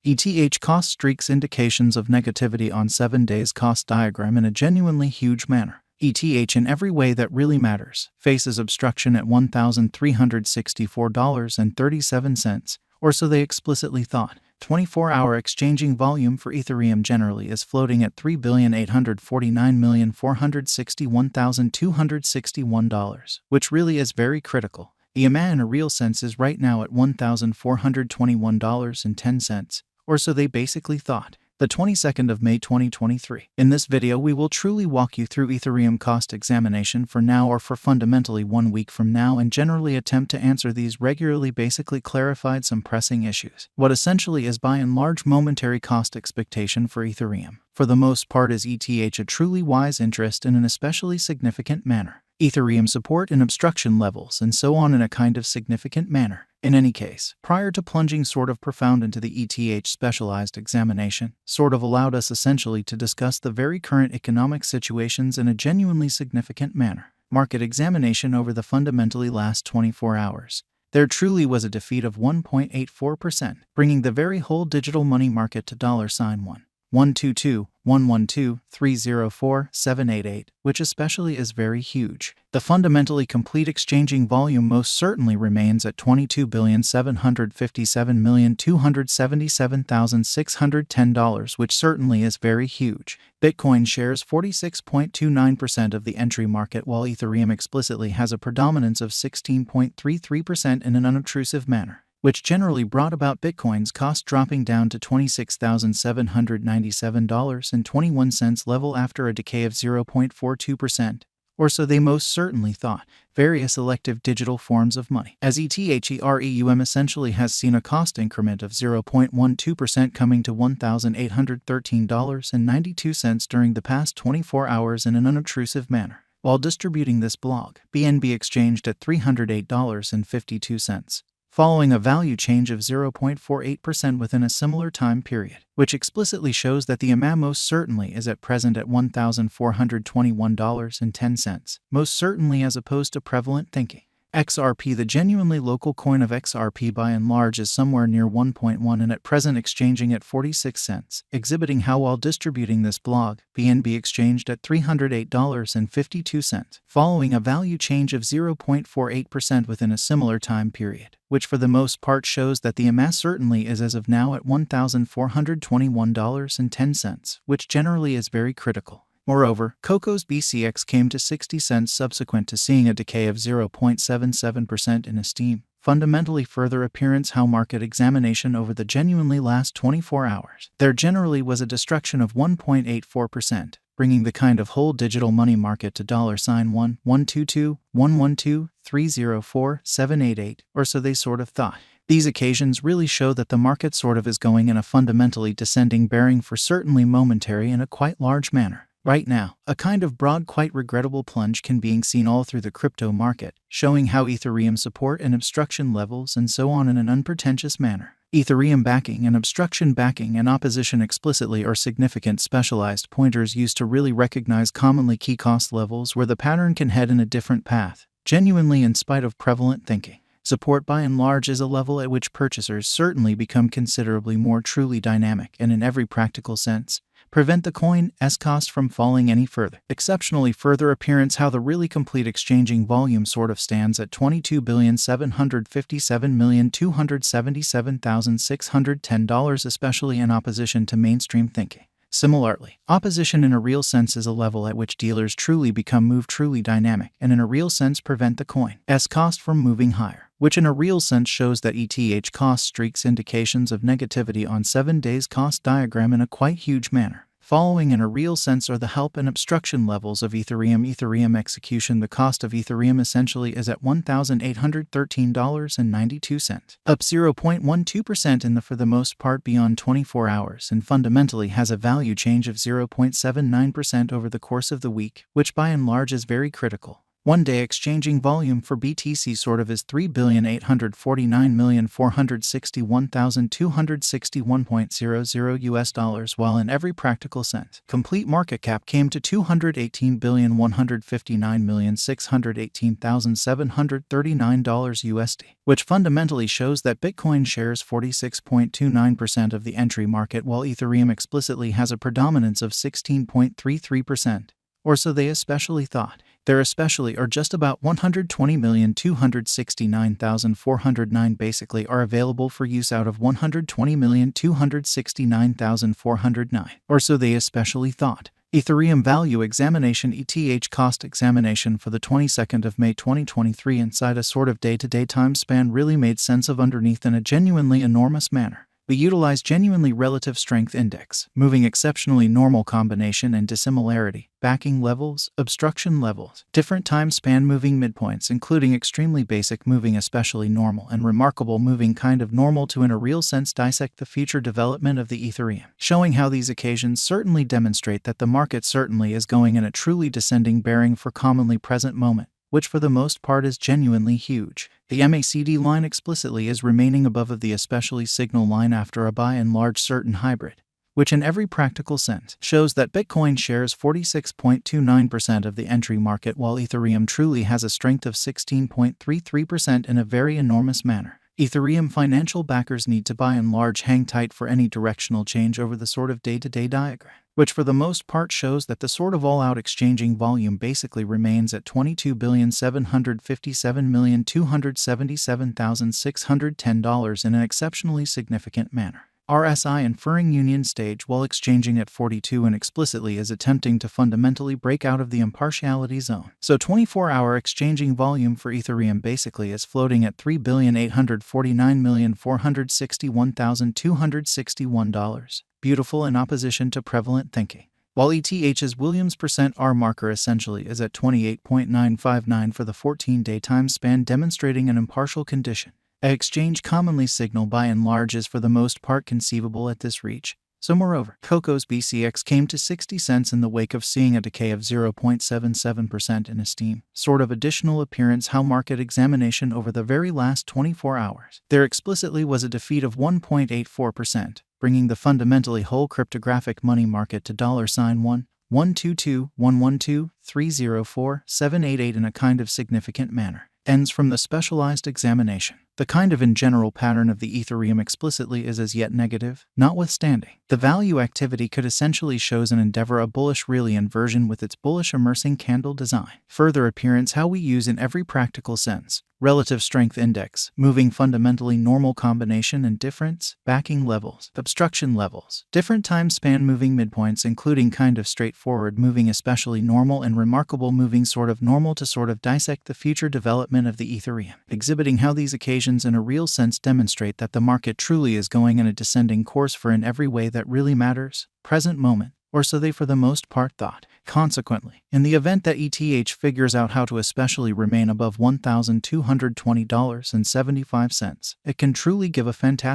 ETH cost streaks indications of negativity on 7 days cost diagram in a genuinely huge manner. ETH in every way that really matters faces obstruction at $1,364.37, or so they explicitly thought. 24-hour exchanging volume for Ethereum generally is floating at $3,849,461,261, which really is very critical. EMA in a real sense is right now at $1,421.10, or so they basically thought. The 22nd of May 2023. In this video we will truly walk you through Ethereum cost examination for now or for fundamentally 1 week from now and generally attempt to answer these regularly basically clarified some pressing issues. What essentially is by and large momentary cost expectation for Ethereum. For the most part is ETH a truly wise interest in an especially significant manner. Ethereum support and obstruction levels and so on in a kind of significant manner. In any case, prior to plunging sort of profound into the ETH specialized examination, sort of allowed us essentially to discuss the very current economic situations in a genuinely significant manner. Market examination over the fundamentally last 24 hours. There truly was a defeat of 1.84%, bringing the very whole digital money market to $1,221,112,304,788, which especially is very huge. The fundamentally complete exchanging volume most certainly remains at $22,757,277,610, which certainly is very huge. Bitcoin shares 46.29% of the entry market, while Ethereum explicitly has a predominance of 16.33% in an unobtrusive manner, which generally brought about Bitcoin's cost dropping down to $26,797.21 level after a decay of 0.42%, or so they most certainly thought. Various elective digital forms of money, as Ethereum essentially has seen a cost increment of 0.12% coming to $1,813.92 during the past 24 hours in an unobtrusive manner. While distributing this blog, BNB exchanged at $308.52. Following a value change of 0.48% within a similar time period, which explicitly shows that the EMA most certainly is at present at $1,421.10, most certainly as opposed to prevalent thinking. XRP, the genuinely local coin of XRP by and large, is somewhere near 1.1 and at present exchanging at 46 cents, exhibiting how while distributing this blog, BNB exchanged at $308.52, following a value change of 0.48% within a similar time period, which for the most part shows that the EMA certainly is as of now at $1,421.10, which generally is very critical. Moreover, Coco's BCX came to 60 cents subsequent to seeing a decay of 0.77% in esteem. Fundamentally further appearance how market examination over the genuinely last 24 hours. There generally was a destruction of 1.84%, bringing the kind of whole digital money market to $1,122,112,304,788, or so they sort of thought. These occasions really show that the market sort of is going in a fundamentally descending bearing for certainly momentary in a quite large manner. Right now, a kind of broad, quite regrettable plunge can be seen all through the crypto market, showing how Ethereum support and obstruction levels and so on in an unpretentious manner. Ethereum backing and obstruction backing and opposition explicitly are significant specialized pointers used to really recognize commonly key cost levels where the pattern can head in a different path, genuinely in spite of prevalent thinking. Support by and large is a level at which purchasers certainly become considerably more truly dynamic and in every practical sense prevent the coin's cost from falling any further. Exceptionally further appearance how the really complete exchanging volume sort of stands at $22,757,277,610, especially in opposition to mainstream thinking. Similarly, opposition in a real sense is a level at which dealers truly become move truly dynamic and in a real sense prevent the coin's cost from moving higher, which in a real sense shows that ETH cost streaks indications of negativity on 7 days cost diagram in a quite huge manner. Following in a real sense are the help and obstruction levels of Ethereum execution. The cost of Ethereum essentially is at $1,813.92, up 0.12% in the for the most part beyond 24 hours and fundamentally has a value change of 0.79% over the course of the week, which by and large is very critical. One-day exchanging volume for BTC sort of is 3,849,461,261.00 US dollars, while in every practical sense, complete market cap came to 218,159,618,739 USD, which fundamentally shows that Bitcoin shares 46.29% of the entry market, while Ethereum explicitly has a predominance of 16.33%. Or so they especially thought. There especially are just about 120,269,409 basically are available for use out of 120,269,409. Or so they especially thought. Ethereum Value Examination ETH Cost Examination for the 22nd of May 2023 inside a sort of day-to-day time span really made sense of underneath in a genuinely enormous manner. We utilize genuinely relative strength index, moving exceptionally normal combination and dissimilarity, backing levels, obstruction levels, different time span moving midpoints including extremely basic moving especially normal and remarkable moving kind of normal to in a real sense dissect the future development of the Ethereum, showing how these occasions certainly demonstrate that the market certainly is going in a truly descending bearing for commonly present moment, which for the most part is genuinely huge. The MACD line explicitly is remaining above of the especially signal line after a by and large certain hybrid, which in every practical sense shows that Bitcoin shares 46.29% of the entry market while Ethereum truly has a strength of 16.33% in a very enormous manner. Ethereum financial backers need to by and large hang tight for any directional change over the sort of day-to-day diagram, which for the most part shows that the sort of all-out exchanging volume basically remains at $22,757,277,610 in an exceptionally significant manner. RSI inferring union stage while exchanging at 42 and explicitly is attempting to fundamentally break out of the impartiality zone. So 24-hour exchanging volume for Ethereum basically is floating at $3,849,461,261. Beautiful in opposition to prevalent thinking. While ETH's Williams %R marker essentially is at 28.959 for the 14-day time span demonstrating an impartial condition. An exchange commonly signal by and large is for the most part conceivable at this reach. So moreover, Coco's BCX came to 60 cents in the wake of seeing a decay of 0.77% in esteem. Sort of additional appearance how market examination over the very last 24 hours. There explicitly was a defeat of 1.84%, bringing the fundamentally whole cryptographic money market to $1,122,112,304,788 in a kind of significant manner. Ends from the specialized examination. The kind of in general pattern of the Ethereum explicitly is as yet negative, notwithstanding. The value activity could essentially shows an endeavor a bullish really inversion with its bullish immersing candle design. Further appearance how we use in every practical sense. Relative strength index, moving fundamentally normal combination and difference, backing levels, obstruction levels, different time span moving midpoints including kind of straightforward moving especially normal and remarkable moving sort of normal to sort of dissect the future development of the Ethereum, exhibiting how these occasions in a real sense demonstrate that the market truly is going in a descending course for in every way that really matters, present moment. Or so they for the most part thought. Consequently, in the event that ETH figures out how to especially remain above $1,220.75, it can truly give a fantastic